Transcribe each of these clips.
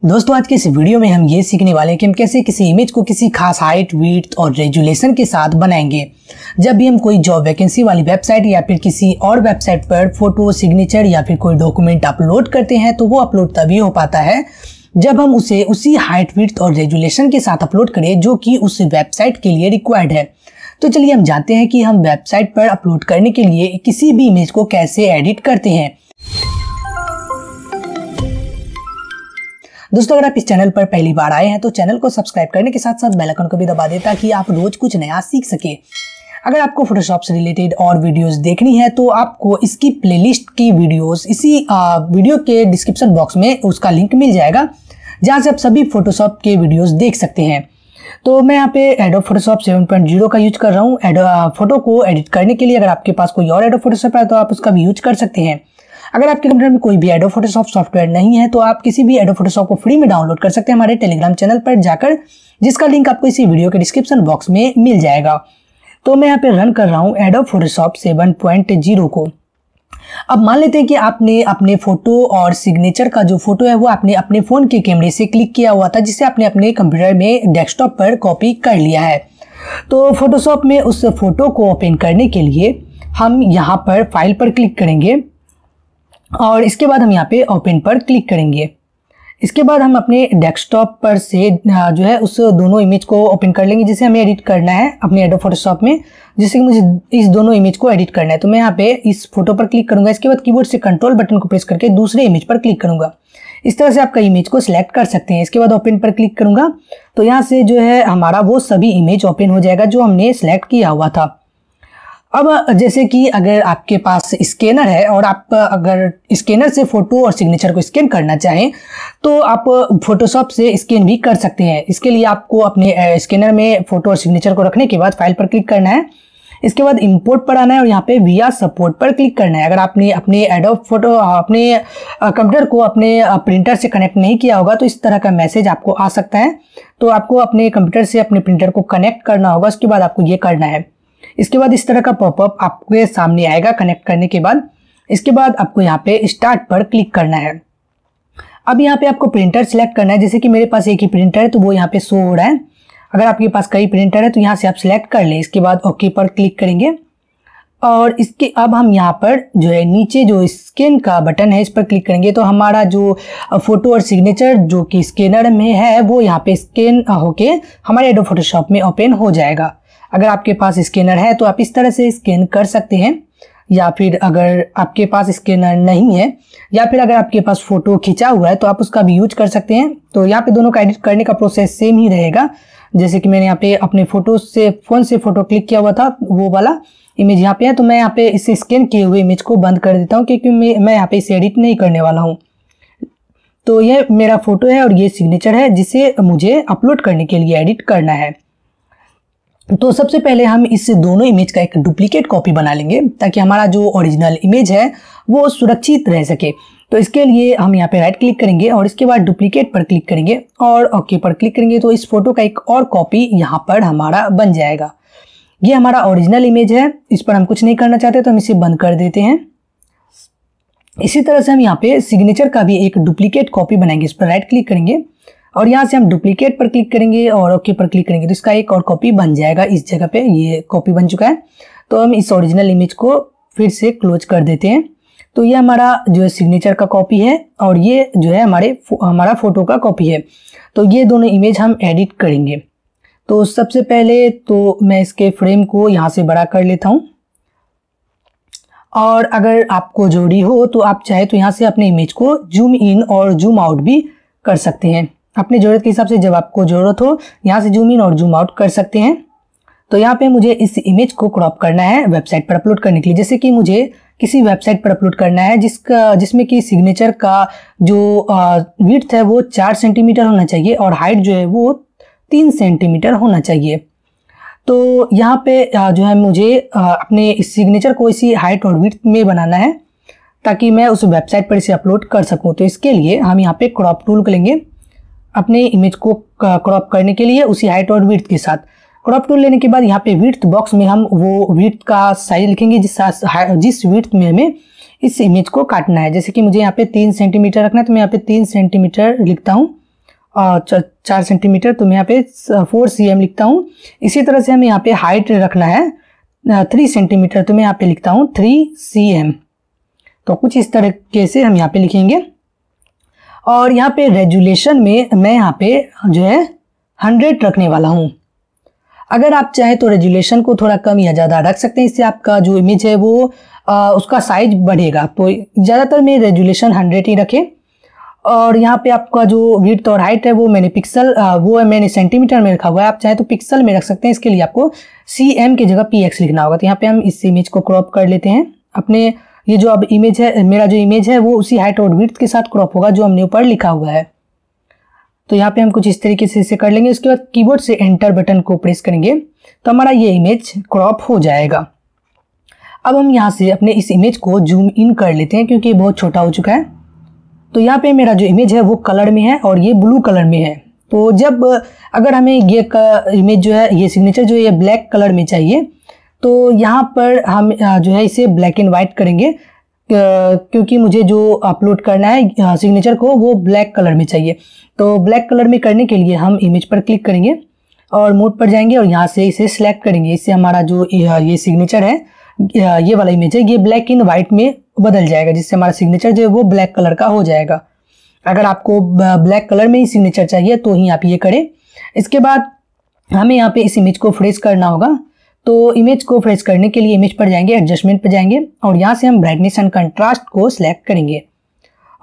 दोस्तों आज के इस वीडियो में हम ये सीखने वाले हैं कि हम कैसे किसी इमेज को किसी खास हाइट, विड्थ और रेजुलेशन के साथ बनाएंगे। जब भी हम कोई जॉब वैकेंसी वाली वेबसाइट या फिर किसी और वेबसाइट पर फोटो, सिग्नेचर या फिर कोई डॉक्यूमेंट अपलोड करते हैं तो वो अपलोड तभी हो पाता है जब हम उसे उसी हाइट, विड्थ और रेजुलेशन के साथ अपलोड करें जो कि उस वेबसाइट के लिए रिक्वायर्ड है। तो चलिए हम जानते हैं कि हम वेबसाइट पर अपलोड करने के लिए किसी भी इमेज को कैसे एडिट करते हैं। दोस्तों अगर आप इस चैनल पर पहली बार आए हैं तो चैनल को सब्सक्राइब करने के साथ साथ बेल आइकन को भी दबा दें ताकि आप रोज कुछ नया सीख सके। अगर आपको फोटोशॉप से रिलेटेड और वीडियोस देखनी है तो आपको इसकी प्लेलिस्ट की वीडियोस इसी वीडियो के डिस्क्रिप्शन बॉक्स में उसका लिंक मिल जाएगा जहां से आप सभी फोटोशॉप के वीडियोस देख सकते हैं। तो मैं यहाँ पे एडोब फोटोशॉप 7.0 का यूज कर रहा हूँ। फोटो को एडिट करने के लिए अगर आपके पास कोई और एडोब फोटोशॉप है तो आप उसका भी यूज कर सकते हैं। अगर आपके कंप्यूटर में कोई भी एडोब फोटोशॉप सॉफ्टवेयर नहीं है तो आप किसी भी एडोब फोटोशॉप को फ्री में डाउनलोड कर सकते हैं हमारे टेलीग्राम चैनल पर जाकर, जिसका लिंक आपको इसी वीडियो के डिस्क्रिप्शन बॉक्स में मिल जाएगा। तो मैं यहाँ पे रन कर रहा हूँ एडोब फोटोशॉप 7.0 को। अब मान लेते हैं कि आपने अपने फोटो और सिग्नेचर का जो फोटो है वो आपने अपने फोन के कैमरे से क्लिक किया हुआ था, जिसे आपने अपने कंप्यूटर में डेस्कटॉप पर कॉपी कर लिया है। तो फोटोशॉप में उस फोटो को ओपन करने के लिए हम यहाँ पर फाइल पर क्लिक करेंगे और इसके बाद हम यहाँ पे ओपन पर क्लिक करेंगे। इसके बाद हम अपने डेस्कटॉप पर से जो है उस दोनों इमेज को ओपन कर लेंगे जिसे हमें एडिट करना है अपने एडोब फोटोशॉप में, जिससे कि मुझे इस दोनों इमेज को एडिट करना है। तो मैं यहाँ पे इस फोटो पर क्लिक करूंगा। इसके बाद कीबोर्ड से कंट्रोल बटन को प्रेस करके दूसरे इमेज पर क्लिक करूंगा। इस तरह से आपका इमेज को सिलेक्ट कर सकते हैं। इसके बाद ओपन पर क्लिक करूंगा तो यहाँ से जो है हमारा वो सभी इमेज ओपन हो जाएगा जो हमने सिलेक्ट किया हुआ था। अब जैसे कि अगर आपके पास स्कैनर है और आप अगर स्कैनर से फोटो और सिग्नेचर को स्कैन करना चाहें तो आप फोटोशॉप से स्कैन भी कर सकते हैं। इसके लिए आपको अपने स्कैनर में फोटो और सिग्नेचर को रखने के बाद फाइल पर क्लिक करना है। इसके बाद इंपोर्ट पर आना है और यहाँ पे विया सपोर्ट पर क्लिक करना है। अगर आपने अपने एडोब फोटो अपने कंप्यूटर को अपने प्रिंटर से कनेक्ट नहीं किया होगा तो इस तरह का मैसेज आपको आ सकता है। तो आपको अपने कंप्यूटर से अपने प्रिंटर को कनेक्ट करना होगा। उसके बाद आपको ये करना है। इसके बाद इस तरह का पॉपअप आपके सामने आएगा कनेक्ट करने के बाद। इसके बाद आपको यहाँ पे स्टार्ट पर क्लिक करना है। अब यहाँ पे आपको प्रिंटर सिलेक्ट करना है। जैसे कि मेरे पास एक ही प्रिंटर है तो वो यहाँ पे शो हो रहा है। अगर आपके पास कई प्रिंटर है तो यहाँ से आप सिलेक्ट कर लें। इसके बाद ओके पर क्लिक करेंगे और इसके अब हम यहाँ पर जो है नीचे जो स्कैन का बटन है इस पर क्लिक करेंगे तो हमारा जो फोटो और सिग्नेचर जो कि स्कैनर में है वो यहाँ पे स्कैन होके हमारे एडोब फोटोशॉप में ओपन हो जाएगा। अगर आपके पास स्कैनर है तो आप इस तरह से स्कैन कर सकते हैं, या फिर अगर आपके पास स्कैनर नहीं है या फिर अगर आपके पास फोटो खिंचा हुआ है तो आप उसका भी यूज कर सकते हैं। तो यहाँ पे दोनों का एडिट करने का प्रोसेस सेम ही रहेगा। जैसे कि मैंने यहाँ पे अपने फोटो से फोन से फोटो क्लिक किया हुआ था वो वाला इमेज यहाँ पे है, तो मैं यहाँ पे इसे स्कैन किए हुए इमेज को बंद कर देता हूँ क्योंकि मैं यहाँ पे इसे एडिट नहीं करने वाला हूँ। तो ये मेरा फोटो है और ये सिग्नेचर है जिसे मुझे अपलोड करने के लिए एडिट करना है। तो सबसे पहले हम इस दोनों इमेज का एक डुप्लीकेट कॉपी बना लेंगे ताकि हमारा जो ओरिजिनल इमेज है वो सुरक्षित रह सके। तो इसके लिए हम यहाँ पे राइट क्लिक करेंगे और इसके बाद डुप्लीकेट पर क्लिक करेंगे और ओके पर क्लिक करेंगे तो इस फोटो का एक और कॉपी यहाँ पर हमारा बन जाएगा। ये हमारा ओरिजिनल इमेज है, इस पर हम कुछ नहीं करना चाहते तो हम इसे बंद कर देते हैं। इसी तरह से हम यहाँ पे सिग्नेचर का भी एक डुप्लीकेट कॉपी बनाएंगे। इस पर राइट क्लिक करेंगे और यहाँ से हम डुप्लीकेट पर क्लिक करेंगे और ओके पर क्लिक करेंगे तो इसका एक और कॉपी बन जाएगा। इस जगह पे ये कॉपी बन चुका है। तो हम इस ओरिजिनल इमेज को फिर से क्लोज कर देते हैं। तो ये हमारा जो है सिग्नेचर का कॉपी है और ये जो है हमारा फोटो का कॉपी है। तो ये दोनों इमेज हम एडिट करेंगे। तो सबसे पहले तो मैं इसके फ्रेम को यहाँ से बड़ा कर लेता हूँ और अगर आपको जरूरी हो तो आप चाहे तो यहाँ से अपने इमेज को जूम इन और जूम आउट भी कर सकते हैं। अपनी ज़रूरत के हिसाब से जब आपको ज़रूरत हो यहाँ से जूम इन और जूम आउट कर सकते हैं। तो यहाँ पे मुझे इस इमेज को क्रॉप करना है वेबसाइट पर अपलोड करने के लिए। जैसे कि मुझे किसी वेबसाइट पर अपलोड करना है जिसमें कि सिग्नेचर का जो विड्थ है वो 4 सेंटीमीटर होना चाहिए और हाइट जो है वो 3 सेंटीमीटर होना चाहिए। तो यहाँ पे जो है मुझे अपने इस सिग्नेचर को इसी हाइट और विड्थ में बनाना है ताकि मैं उस वेबसाइट पर इसे अपलोड कर सकूँ। तो इसके लिए हम यहाँ पे क्रॉप टूल लेंगे अपने इमेज को क्रॉप करने के लिए उसी हाइट और विड्थ के साथ। क्रॉप टूल लेने के बाद यहाँ पे विड्थ बॉक्स में हम वो विड्थ का साइज लिखेंगे जिस विड्थ में हमें इस इमेज को काटना है। जैसे कि मुझे यहाँ पे 3 सेंटीमीटर रखना है तो मैं यहाँ पे 3 सेंटीमीटर लिखता हूँ 4 सेंटीमीटर, तो मैं यहाँ पे 4 cm लिखता हूँ। इसी तरह से हमें यहाँ पे हाइट रखना है 3 सेंटीमीटर, तो मैं यहाँ पे लिखता हूँ 3 cm। तो कुछ इस तरीके से हम यहाँ पे लिखेंगे। और यहाँ पे रेजुलेशन में मैं यहाँ पे जो है 100 रखने वाला हूँ। अगर आप चाहे तो रेजुलेशन को थोड़ा कम या ज़्यादा रख सकते हैं, इससे आपका जो इमेज है वो उसका साइज बढ़ेगा। तो ज़्यादातर मैं रेजुलेशन 100 ही रखें। और यहाँ पे आपका जो विड्थ और हाइट है वो मैंने सेंटीमीटर में रखा हुआ है, आप चाहे तो पिक्सल में रख सकते हैं। इसके लिए आपको cm की जगह px लिखना होगा। तो यहाँ पे हम इस इमेज को क्रॉप कर लेते हैं। अपने ये जो अब इमेज है, मेरा जो इमेज है वो उसी हाइट और विड्थ के साथ क्रॉप होगा जो हमने ऊपर लिखा हुआ है। तो यहाँ पे हम कुछ इस तरीके से इसे कर लेंगे। उसके बाद कीबोर्ड से एंटर बटन को प्रेस करेंगे तो हमारा ये इमेज क्रॉप हो जाएगा। अब हम यहाँ से अपने इस इमेज को जूम इन कर लेते हैं क्योंकि ये बहुत छोटा हो चुका है। तो यहाँ पे मेरा जो इमेज है वो कलर में है और ये ब्लू कलर में है। तो जब अगर हमें ये इमेज जो है, ये सिग्नेचर जो है ये ब्लैक कलर में चाहिए, तो यहाँ पर हम जो है इसे ब्लैक एंड वाइट करेंगे क्योंकि मुझे जो अपलोड करना है सिग्नेचर को वो ब्लैक कलर में चाहिए। तो ब्लैक कलर में करने के लिए हम इमेज पर क्लिक करेंगे और मोड पर जाएंगे और यहाँ से इसे सिलेक्ट करेंगे। इससे हमारा जो ये सिग्नेचर है, ये वाला इमेज है, ये ब्लैक एंड वाइट में बदल जाएगा, जिससे हमारा सिग्नेचर जो है वो ब्लैक कलर का हो जाएगा। अगर आपको ब्लैक कलर में ही सिग्नेचर चाहिए तो ही आप ये करें। इसके बाद हमें यहाँ पे इस इमेज को फ्रेश करना होगा। तो इमेज को फ्रेश करने के लिए इमेज पर जाएंगे, एडजस्टमेंट पर जाएंगे और यहाँ से हम ब्राइटनेस एंड कंट्रास्ट को सिलेक्ट करेंगे।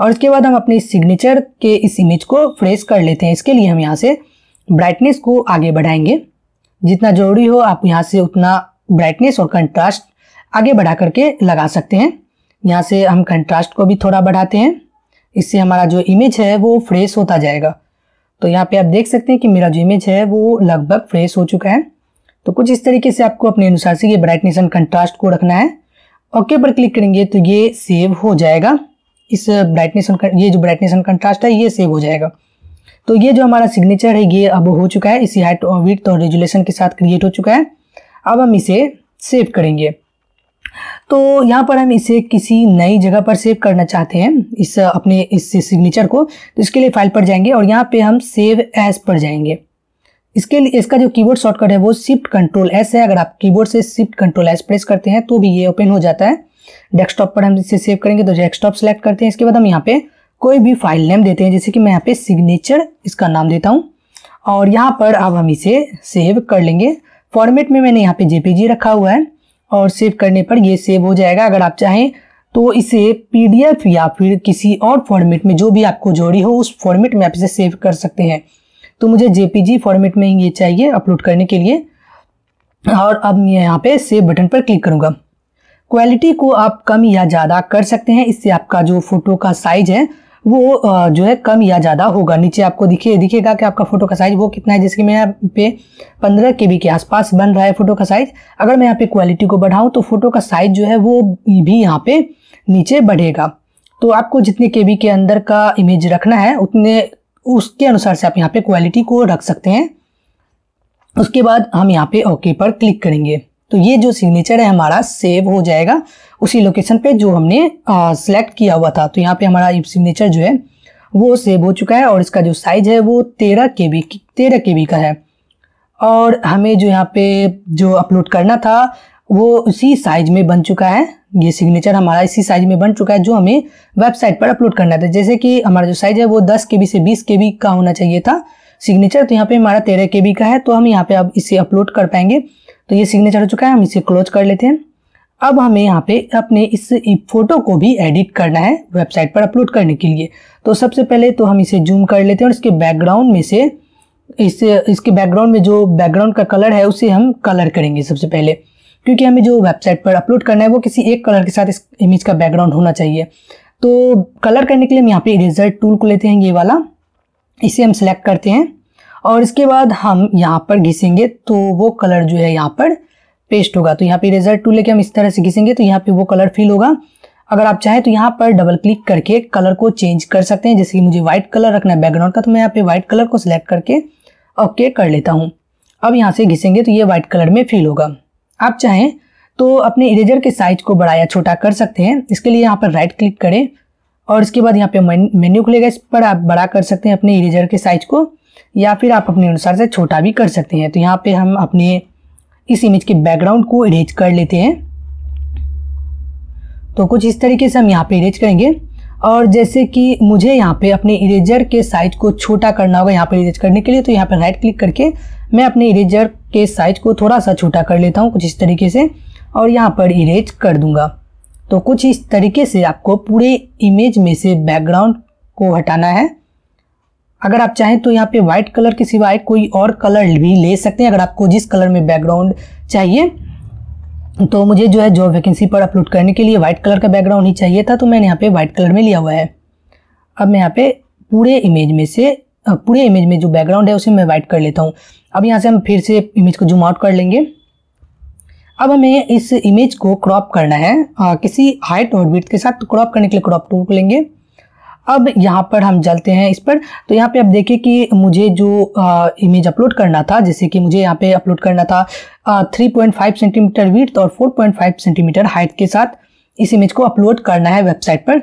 और इसके बाद हम अपने सिग्नेचर के इस इमेज को फ्रेश कर लेते हैं। इसके लिए हम यहाँ से ब्राइटनेस को आगे बढ़ाएंगे, जितना जरूरी हो आप यहाँ से उतना ब्राइटनेस और कंट्रास्ट आगे बढ़ा करके लगा सकते हैं। यहाँ से हम कंट्रास्ट को भी थोड़ा बढ़ाते हैं, इससे हमारा जो इमेज है वो फ्रेश होता जाएगा। तो यहाँ पे आप देख सकते हैं कि मेरा जो इमेज है वो लगभग फ्रेश हो चुका है। तो कुछ इस तरीके से आपको अपने अनुसार से ये ब्राइटनेस एंड कंट्रास्ट को रखना है। ओके पर क्लिक करेंगे तो ये सेव हो जाएगा। इस ये जो ब्राइटनेस एंड कंट्रास्ट है ये सेव हो जाएगा। तो ये जो हमारा सिग्नेचर है ये अब हो चुका है, इसी हाइट और विड्थ और रेजुलेशन के साथ क्रिएट हो चुका है। अब हम इसे सेव करेंगे। तो यहाँ पर हम इसे किसी नई जगह पर सेव करना चाहते हैं इस सिग्नेचर को, तो इसके लिए फाइल पर जाएंगे और यहाँ पे हम सेव एज पर जाएंगे। इसके लिए इसका जो कीबोर्ड शॉर्टकट है वो शिफ्ट कंट्रोल एस है। अगर आप कीबोर्ड से शिफ्ट कंट्रोल एस प्रेस करते हैं तो भी ये ओपन हो जाता है। डेस्कटॉप पर हम इसे सेव करेंगे तो डेस्कटॉप सेलेक्ट करते हैं। इसके बाद हम यहाँ पे कोई भी फाइल नेम देते हैं, जैसे कि मैं यहाँ पे सिग्नेचर इसका नाम देता हूँ और यहाँ पर अब हम इसे सेव कर लेंगे। फॉर्मेट में मैंने यहाँ पे जेपीजी रखा हुआ है और सेव करने पर ये सेव हो जाएगा। अगर आप चाहें तो इसे पीडीएफ या फिर किसी और फॉर्मेट में, जो भी आपको जरूरी हो उस फॉर्मेट में आप इसे सेव कर सकते हैं। तो मुझे जेपीजी फॉर्मेट में ही ये चाहिए अपलोड करने के लिए। और अब मैं यहाँ पे सेव बटन पर क्लिक करूँगा। क्वालिटी को आप कम या ज़्यादा कर सकते हैं, इससे आपका जो फोटो का साइज है वो जो है कम या ज़्यादा होगा। नीचे आपको दिखेगा कि आपका फोटो का साइज वो कितना है। जैसे कि मैं यहाँ पे 15 KB के आसपास बन रहा है फोटो का साइज। अगर मैं यहाँ पे क्वालिटी को बढ़ाऊँ तो फोटो का साइज जो है वो भी यहाँ पे नीचे बढ़ेगा। तो आपको जितने KB के अंदर का इमेज रखना है उसके अनुसार से आप यहाँ पे क्वालिटी को रख सकते हैं। उसके बाद हम यहाँ पे ओके पर क्लिक करेंगे तो ये जो सिग्नेचर है हमारा सेव हो जाएगा उसी लोकेशन पे जो हमने सिलेक्ट किया हुआ था। तो यहाँ पे हमारा सिग्नेचर जो है वो सेव हो चुका है और इसका जो साइज है वो 13 KB का है। और हमें जो यहाँ पे जो अपलोड करना था वो उसी साइज में बन चुका है। ये सिग्नेचर हमारा इसी साइज में बन चुका है जो हमें वेबसाइट पर अपलोड करना था। जैसे कि हमारा जो साइज है वो 10 KB से 20 KB का होना चाहिए था सिग्नेचर, तो यहाँ पे हमारा 13 KB का है। तो हम यहाँ पे अब इसे अपलोड कर पाएंगे। तो ये सिग्नेचर हो चुका है, हम इसे क्लोज कर लेते हैं। अब हमें यहाँ पे अपने इस फोटो को भी एडिट करना है वेबसाइट पर अपलोड करने के लिए। तो सबसे पहले तो हम इसे जूम कर लेते हैं और इसके बैकग्राउंड में से इसके बैकग्राउंड में जो बैकग्राउंड का कलर है उसे हम कलर करेंगे सबसे पहले, क्योंकि हमें जो वेबसाइट पर अपलोड करना है वो किसी एक कलर के साथ इस इमेज का बैकग्राउंड होना चाहिए। तो कलर करने के लिए हम यहाँ पे इरेजर टूल को लेते हैं, ये वाला, इसे हम सिलेक्ट करते हैं और इसके बाद हम यहाँ पर घिसेंगे तो वो कलर जो है यहाँ पर पेस्ट होगा। तो यहाँ पे इरेजर टूल लेके हम इस तरह से घिसेंगे तो यहाँ पे वो कलर फिल होगा। अगर आप चाहें तो यहाँ पर डबल क्लिक करके कलर को चेंज कर सकते हैं। जैसे कि मुझे व्हाइट कलर रखना है बैकग्राउंड का, तो मैं यहाँ पे व्हाइट कलर को सिलेक्ट करके ओके कर लेता हूँ। अब यहाँ से घिसेंगे तो ये व्हाइट कलर में फिल होगा। आप चाहें तो अपने इरेजर के साइज को बड़ा या छोटा कर सकते हैं। इसके लिए यहाँ पर राइट क्लिक करें और इसके बाद यहाँ पे मेन्यू खुलेगा, इस पर आप बड़ा कर सकते हैं अपने इरेजर के साइज को, या फिर आप अपने अनुसार से छोटा भी कर सकते हैं। तो यहाँ पे हम अपने इस इमेज के बैकग्राउंड को इरेज कर लेते हैं। तो कुछ इस तरीके से हम यहाँ पे इरेज करेंगे। और जैसे कि मुझे यहाँ पे अपने इरेजर के साइज को छोटा करना होगा यहाँ पे इरेज करने के लिए, तो यहाँ पे राइट क्लिक करके मैं अपने इरेजर के साइज को थोड़ा सा छोटा कर लेता हूँ कुछ इस तरीके से, और यहाँ पर इरेज कर दूंगा। तो कुछ इस तरीके से आपको पूरे इमेज में से बैकग्राउंड को हटाना है। अगर आप चाहें तो यहाँ पे व्हाइट कलर के सिवाय कोई और कलर भी ले सकते हैं, अगर आपको जिस कलर में बैकग्राउंड चाहिए। तो मुझे जो है जॉब वैकेंसी पर अपलोड करने के लिए व्हाइट कलर का बैकग्राउंड ही चाहिए था, तो मैंने यहाँ पे व्हाइट कलर में लिया हुआ है। अब मैं यहाँ पे पूरे इमेज में जो बैकग्राउंड है उसे मैं व्हाइट कर लेता हूँ। अब यहाँ से हम फिर से इमेज को जूम आउट कर लेंगे। अब हमें इस इमेज को क्रॉप करना है किसी हाइट और विड्थ के साथ। तो क्रॉप करने के लिए क्रॉप टूल को लेंगे। अब यहाँ पर हम चलते हैं इस पर। तो यहाँ पे आप देखिए कि मुझे जो इमेज अपलोड करना था, जैसे कि मुझे यहाँ पे अपलोड करना था 3.5 सेंटीमीटर विड्थ और 4.5 सेंटीमीटर हाइट के साथ इस इमेज को अपलोड करना है वेबसाइट पर।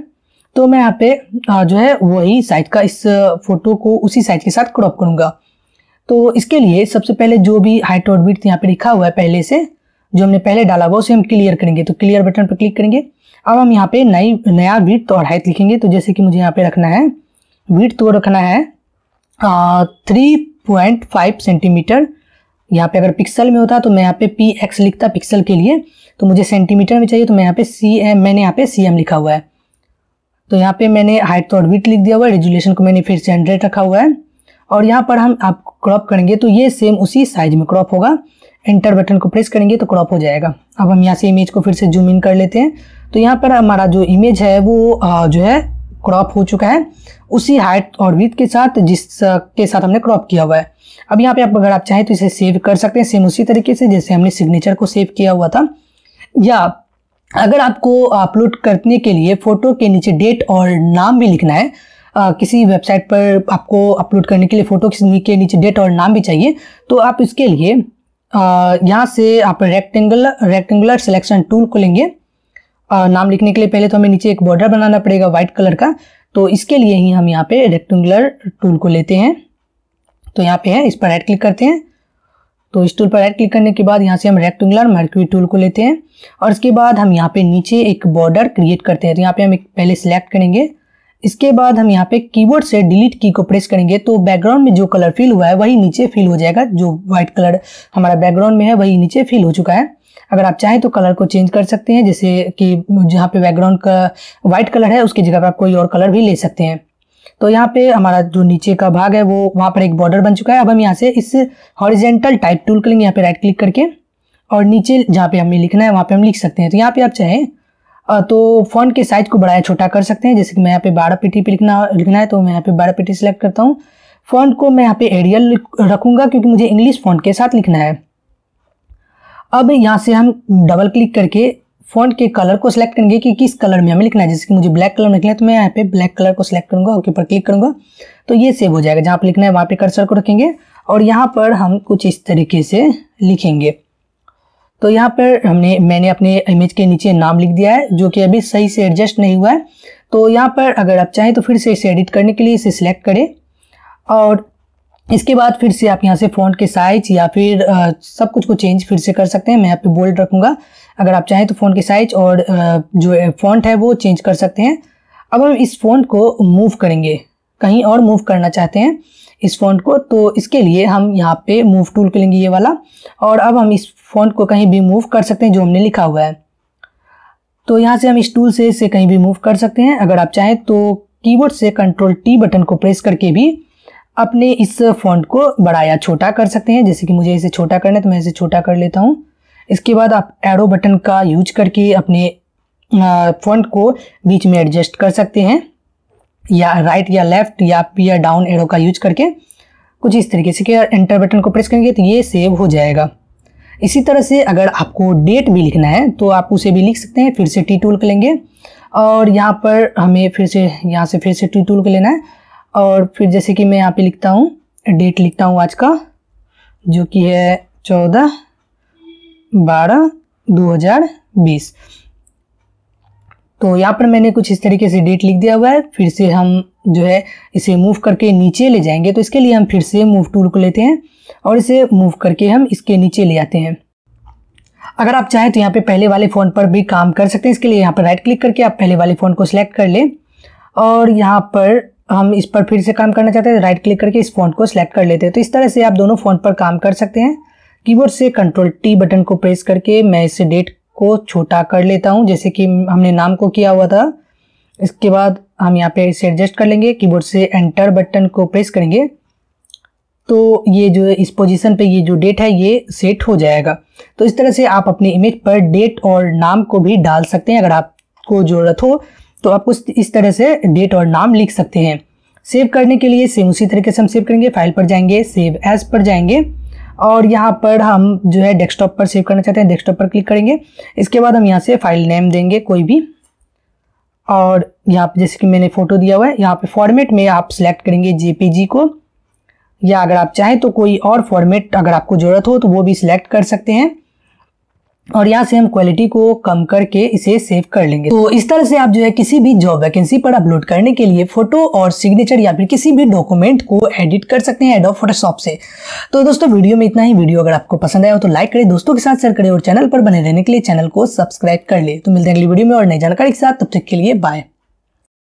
तो मैं यहाँ पे जो है वही साइज का इस फोटो को उसी साइज के साथ क्रॉप करूँगा। तो इसके लिए सबसे पहले जो भी हाइट और विड्थ यहाँ पे लिखा हुआ है पहले से, जो हमने पहले डाला हुआ उसे हम क्लियर करेंगे। तो क्लियर बटन पर क्लिक करेंगे। अब हम यहाँ पे नया विड्थ और हाइट लिखेंगे। तो जैसे कि मुझे यहाँ पे रखना है विड्थ तो रखना है 3.5 सेंटीमीटर। यहाँ पे अगर पिक्सल में होता तो मैं यहाँ पे px लिखता पिक्सल के लिए, तो मुझे सेंटीमीटर में चाहिए तो मैं यहाँ पे मैंने यहाँ पे cm लिखा हुआ है। तो यहाँ पे मैंने हाइट और विड्थ लिख दिया हुआ है। रेजोल्यूशन को मैंने फिर से 100 रखा हुआ है। और यहाँ पर हम आप क्रॉप करेंगे तो ये सेम उसी साइज में क्रॉप होगा। एंटर बटन को प्रेस करेंगे तो क्रॉप हो जाएगा। अब हम यहाँ से इमेज को फिर से जूम इन कर लेते हैं। तो यहाँ पर हमारा जो इमेज है वो जो है क्रॉप हो चुका है उसी हाइट और विड्थ के साथ जिसके साथ हमने क्रॉप किया हुआ है। अब यहाँ पे अगर आप चाहें तो इसे सेव कर सकते हैं सेम उसी तरीके से जैसे हमने सिग्नेचर को सेव किया हुआ था। या अगर आपको अपलोड करने के लिए फोटो के नीचे डेट और नाम भी लिखना है, किसी वेबसाइट पर आपको अपलोड करने के लिए फोटो के नीचे डेट और नाम भी चाहिए, तो आप इसके लिए यहाँ से आप रेक्टेंगुलर सिलेक्शन टूल को लेंगे। नाम लिखने के लिए पहले तो हमें नीचे एक बॉर्डर बनाना पड़ेगा व्हाइट कलर का, तो इसके लिए ही हम यहाँ पे रेक्टेंगुलर टूल को लेते हैं। तो यहाँ पे है, इस पर राइट क्लिक करते हैं। तो इस टूल पर राइट क्लिक करने के बाद यहाँ से हम रेक्टेंगुलर मर्क्यूरी टूल को लेते हैं और इसके बाद हम यहाँ पे नीचे एक बॉर्डर क्रिएट करते हैं। तो यहाँ पे हम एक पहले सिलेक्ट करेंगे। इसके बाद हम यहाँ पे कीबोर्ड से डिलीट की को प्रेस करेंगे तो बैकग्राउंड में जो कलर फिल हुआ है वही नीचे फिल हो जाएगा। जो व्हाइट कलर हमारा बैकग्राउंड में है वही नीचे फिल हो चुका है। अगर आप चाहें तो कलर को चेंज कर सकते हैं, जैसे कि जहाँ पे बैकग्राउंड का व्हाइट कलर है उसकी जगह पर आप कोई और कलर भी ले सकते हैं। तो यहाँ पे हमारा जो नीचे का भाग है वो वहाँ पर एक बॉर्डर बन चुका है। अब हम यहाँ से इस हॉरिजेंटल टाइप टूल करेंगे, यहाँ पे राइट क्लिक करके, और नीचे जहाँ पे हमें लिखना है वहाँ पे हम लिख सकते हैं। तो यहाँ पे आप चाहें तो फॉन्ट के साइज को बड़ा या छोटा कर सकते हैं। जैसे कि मैं यहाँ पे 12 पीटी पे लिखना है तो मैं यहाँ पे 12 पीटी सिलेक्ट करता हूँ। फॉन्ट को मैं यहाँ पे एरियल रखूंगा क्योंकि मुझे इंग्लिश फॉन्ट के साथ लिखना है। अब यहाँ से हम डबल क्लिक करके फॉन्ट के कलर को सिलेक्ट करेंगे कि किस कलर में हमें लिखना है। जैसे कि मुझे ब्लैक कलर में लिखना है तो मैं यहाँ पे ब्लैक कलर को सिलेक्ट करूंगा, ओके पर क्लिक करूंगा तो ये सेव हो जाएगा। जहाँ पे लिखना है वहाँ पे कर्सर को रखेंगे और यहाँ पर हम कुछ इस तरीके से लिखेंगे। तो यहाँ पर मैंने अपने इमेज के नीचे नाम लिख दिया है जो कि अभी सही से एडजस्ट नहीं हुआ है। तो यहाँ पर अगर आप चाहें तो फिर से इसे एडिट करने के लिए इसे सिलेक्ट करें और इसके बाद फिर से आप यहाँ से फॉन्ट के साइज या फिर सब कुछ को चेंज फिर से कर सकते हैं। मैं यहाँ पे बोल्ड रखूंगा। अगर आप चाहें तो फॉन्ट के साइज और जो फॉन्ट है वो चेंज कर सकते हैं। अब हम इस फॉन्ट को मूव करेंगे, कहीं और मूव करना चाहते हैं इस फॉन्ट को, तो इसके लिए हम यहाँ पे मूव टूल कर लेंगे ये वाला, और अब हम इस फॉन्ट को कहीं भी मूव कर सकते हैं जो हमने लिखा हुआ है। तो यहाँ से हम इस टूल से इसे कहीं भी मूव कर सकते हैं। अगर आप चाहें तो कीबोर्ड से Ctrl+T बटन को प्रेस करके भी अपने इस फॉन्ट को बड़ा या छोटा कर सकते हैं। जैसे कि मुझे इसे छोटा करना है तो मैं इसे छोटा कर लेता हूँ। इसके बाद आप एरो बटन का यूज करके अपने फॉन्ट को बीच में एडजस्ट कर सकते हैं, या राइट या लेफ्ट या अप या डाउन एरो का यूज करके कुछ इस तरीके से। एंटर बटन को प्रेस करेंगे तो ये सेव हो जाएगा। इसी तरह से अगर आपको डेट भी लिखना है तो आप उसे भी लिख सकते हैं। फिर से टी टूल कर लेंगे और यहाँ पर हमें फिर से टी टूल कर लेना है और फिर जैसे कि मैं यहाँ पे लिखता हूँ, डेट लिखता हूँ आज का, जो कि है 14/12/2020। तो यहाँ पर मैंने कुछ इस तरीके से डेट लिख दिया हुआ है। फिर से हम जो है इसे मूव करके नीचे ले जाएंगे, तो इसके लिए हम फिर से मूव टूल को लेते हैं और इसे मूव करके हम इसके नीचे ले आते हैं। अगर आप चाहें तो यहाँ पे पहले वाले फ़ोन पर भी काम कर सकते हैं। इसके लिए यहाँ पर राइट क्लिक करके आप पहले वाले फ़ोन को सिलेक्ट कर लें और यहाँ पर हम इस पर फिर से काम करना चाहते हैं, राइट क्लिक करके इस फ़ॉन्ट को सिलेक्ट कर लेते हैं। तो इस तरह से आप दोनों फ़ोन पर काम कर सकते हैं। कीबोर्ड से Ctrl+T बटन को प्रेस करके मैं इस डेट को छोटा कर लेता हूं, जैसे कि हमने नाम को किया हुआ था। इसके बाद हम यहाँ पे इसे एडजस्ट कर लेंगे। कीबोर्ड से एंटर बटन को प्रेस करेंगे तो ये जो इस पोजीशन पे ये जो डेट है ये सेट हो जाएगा। तो इस तरह से आप अपनी इमेज पर डेट और नाम को भी डाल सकते हैं। अगर आपको ज़रूरत हो तो आप इस तरह से डेट और नाम लिख सकते हैं। सेव करने के लिए सेम उसी तरीके से हम सेव करेंगे। फाइल पर जाएंगे, सेव एज पर जाएंगे और यहाँ पर हम जो है डेस्कटॉप पर सेव करना चाहते हैं, डेस्कटॉप पर क्लिक करेंगे। इसके बाद हम यहाँ से फाइल नेम देंगे कोई भी, और यहाँ पे जैसे कि मैंने फ़ोटो दिया हुआ है, यहाँ पे फॉर्मेट में आप सिलेक्ट करेंगे जेपीजी को, या अगर आप चाहें तो कोई और फॉर्मेट अगर आपको ज़रूरत हो तो वो भी सिलेक्ट कर सकते हैं। और यहाँ से हम क्वालिटी को कम करके इसे सेव कर लेंगे। तो इस तरह से आप जो है किसी भी जॉब वैकेंसी पर अपलोड करने के लिए फोटो और सिग्नेचर या फिर किसी भी डॉक्यूमेंट को एडिट कर सकते हैं एडोब फोटोशॉप से। तो दोस्तों वीडियो में इतना ही। वीडियो अगर आपको पसंद आया हो तो लाइक करें, दोस्तों के साथ शेयर करें और चैनल पर बने रहने के लिए चैनल को सब्सक्राइब कर ले। तो मिलते हैं अगली वीडियो में और नई जानकारी के साथ, तब तक के लिए बाय।